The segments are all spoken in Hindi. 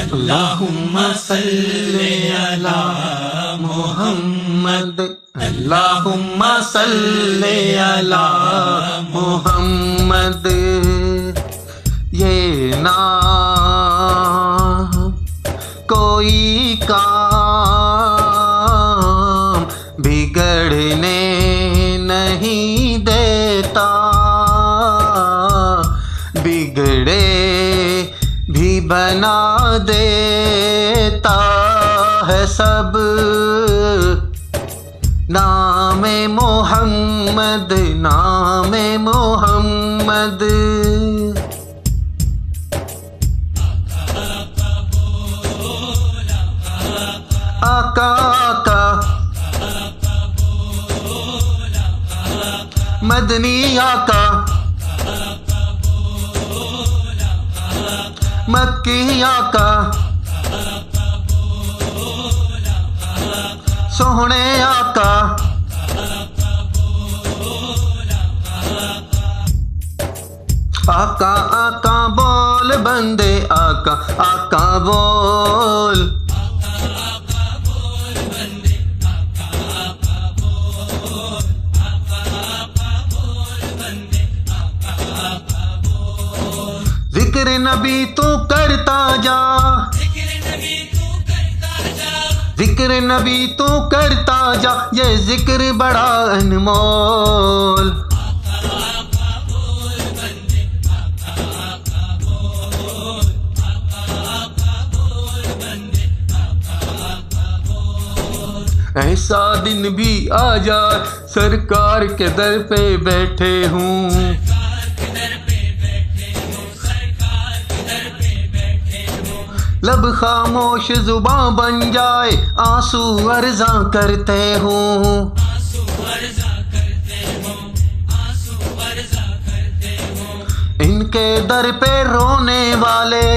अल्लाहुम्मा सल्ली अला मुहम्मद, अल्लाहुम्मा सल्ली अला मुहम्मद। ये ना कोई काम बिगड़ने नहीं देता, बिगड़े भी बना देता है सब। नामे मोहम्मद, नामे मोहम्मद। आका आका मदनी आका, मक्की आका, सोहने आका। आका आका बोल बंदे, आका आका बोल। जिक्र नबी तू करता जा, जिक्र नबी तू करता जा, ये जिक्र बड़ा अनमोल। ऐसा दिन भी आ जाए सरकार के दर पे बैठे हूँ, लब खामोश जुबां बन जाए, आंसू अर्जा करते हूँ। इनके दर पे रोने वाले,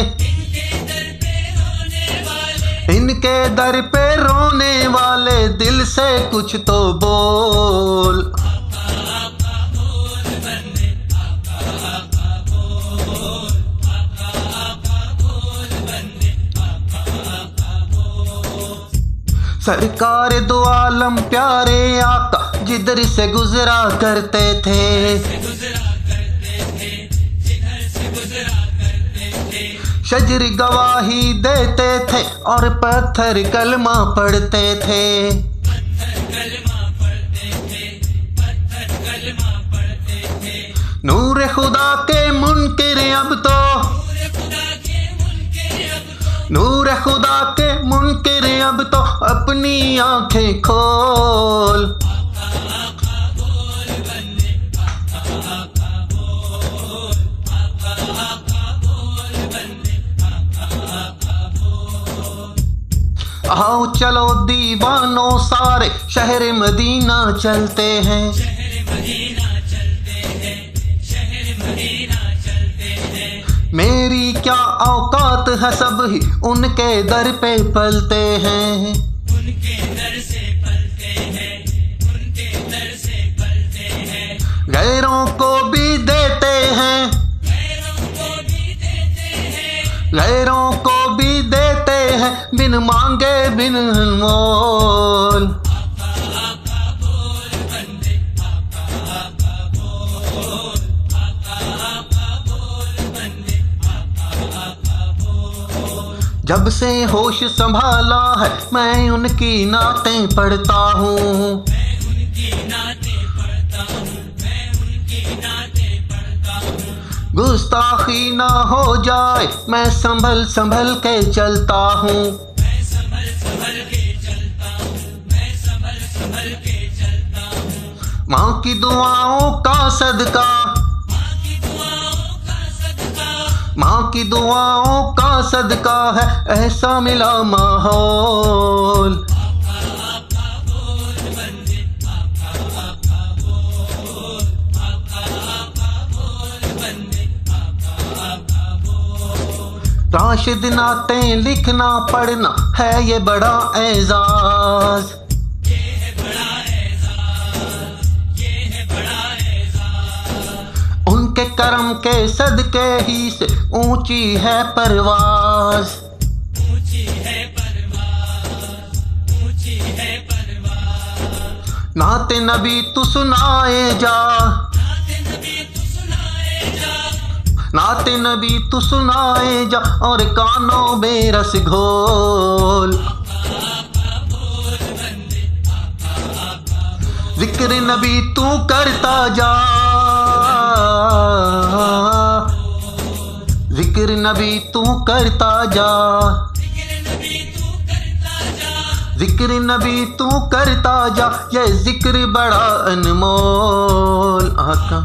इनके दर पे रोने वाले, दिल से कुछ तो बोल। सरकार दो आलम प्यारे आका जिधर से गुजरा करते थे, शजर गवाही देते थे और पत्थर कलमा पढ़ते थे। नूर खुदा के मुनकिर अब तो, नूर खुदा के मुनकिर अब तो अपनी आंखें खोल। आओ चलो दीवानों सारे शहर मदीना चलते हैं, मेरी क्या औकात है, सब ही उनके दर पे पलते हैं। गैरों को भी देते हैं, गैरों को भी देते हैं, बिन मांगे बिन मोल। जब से होश संभाला है मैं उनकी नातें पढ़ता हूँ, गुस्ताखी ना हो जाए मैं संभल संभल के चलता हूँ। माँ की दुआओं का सदका, माँ की दुआओं का सदका है ऐसा मिला माहौल। राशिद नातें लिखना पढ़ना है ये बड़ा एजाज, उनके करम के सदके ही से ऊंची है परवाज। नाते नबी तू सुनाए जा, नाते नबी तू सुनाए जा और कानों में रस घोल। जिक्र नबी तू करता जा, जिक्र नबी तू करता जा, जिक्र नबी तू करता जा, ये जिक्र बड़ा अनमोल। आका